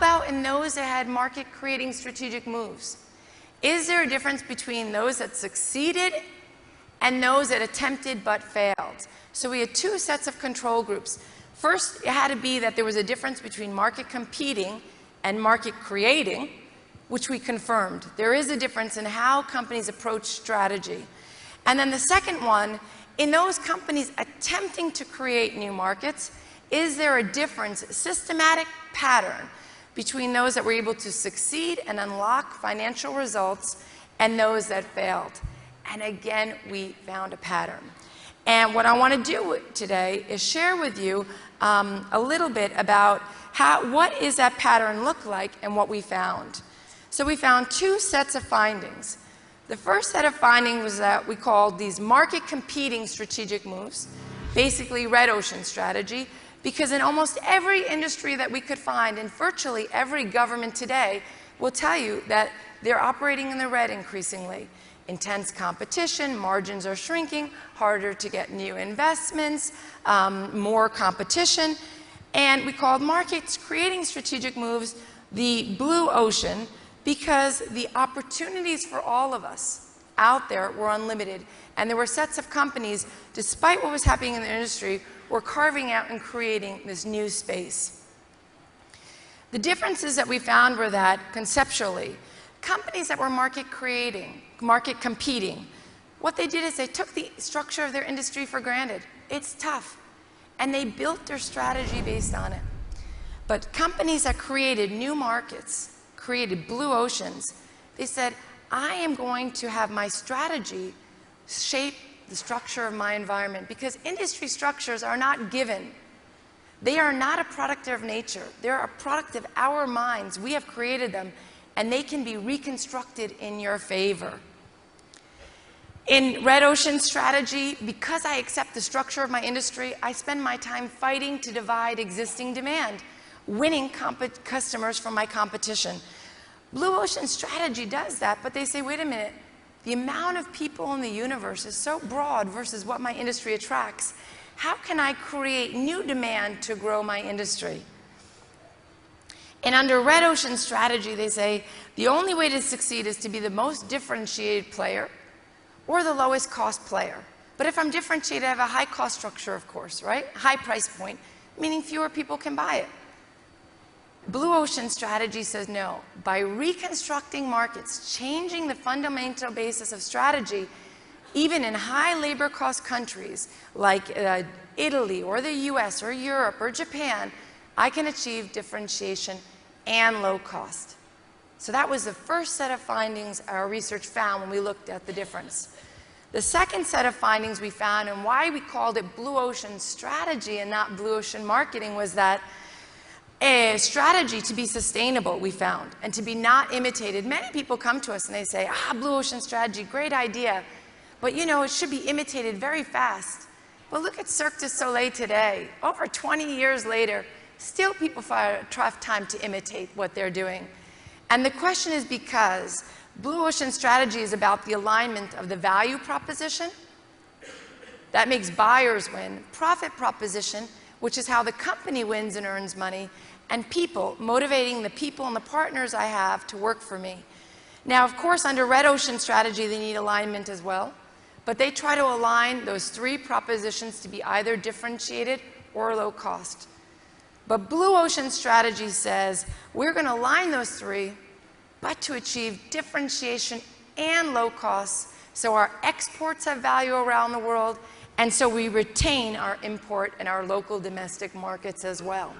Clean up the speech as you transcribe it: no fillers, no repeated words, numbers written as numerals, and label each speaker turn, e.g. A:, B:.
A: about in those that had market-creating strategic moves? Is there a difference between those that succeeded and those that attempted but failed? So we had two sets of control groups. First, it had to be that there was a difference between market competing and market creating, which we confirmed. There is a difference in how companies approach strategy. And then the second one, in those companies attempting to create new markets, is there a difference, systematic pattern, between those that were able to succeed and unlock financial results and those that failed? And again, we found a pattern. And what I want to do today is share with you a little bit about what is that pattern look like and what we found. So we found two sets of findings. The first set of findings was that we called these market competing strategic moves, basically red ocean strategy, because in almost every industry that we could find, and virtually every government today will tell you that they're operating in the red increasingly. Intense competition, margins are shrinking, harder to get new investments, more competition. And we called markets creating strategic moves the blue ocean because the opportunities for all of us out there were unlimited. And there were sets of companies, despite what was happening in the industry, were carving out and creating this new space. The differences that we found were that, conceptually, companies that were market creating, market competing, what they did is they took the structure of their industry for granted. It's tough. And they built their strategy based on it. But companies that created new markets, created blue oceans, they said, I am going to have my strategy shape the structure of my environment, because industry structures are not given. They are not a product of nature. They're a product of our minds. We have created them, and they can be reconstructed in your favor. In red ocean strategy, because I accept the structure of my industry, I spend my time fighting to divide existing demand, winning customers from my competition. Blue ocean strategy does that, but they say, wait a minute, the amount of people in the universe is so broad versus what my industry attracts. How can I create new demand to grow my industry? And under red ocean strategy, they say, the only way to succeed is to be the most differentiated player or the lowest cost player. But if I'm differentiated, I have a high cost structure, of course, right? High price point, meaning fewer people can buy it. Blue ocean strategy says no. By reconstructing markets, changing the fundamental basis of strategy, even in high labor cost countries like Italy or the US or Europe or Japan, I can achieve differentiation and low cost. So that was the first set of findings our research found when we looked at the difference. The second set of findings we found, and why we called it blue ocean strategy and not blue ocean marketing, was that a strategy to be sustainable, we found, and to be not imitated. Many people come to us and they say, blue ocean strategy, great idea, but you know, it should be imitated very fast. Well, look at Cirque du Soleil today. Over 20 years later, still people find a tough time to imitate what they're doing. And the question is because blue ocean strategy is about the alignment of the value proposition. That makes buyers win. Profit proposition, which is how the company wins and earns money, and people, motivating the people and the partners I have to work for me. Now, of course, under red ocean strategy, they need alignment as well, but they try to align those three propositions to be either differentiated or low cost. But blue ocean strategy says we're going to align those three, but to achieve differentiation and low costs, so our exports have value around the world, and so we retain our import and our local domestic markets as well.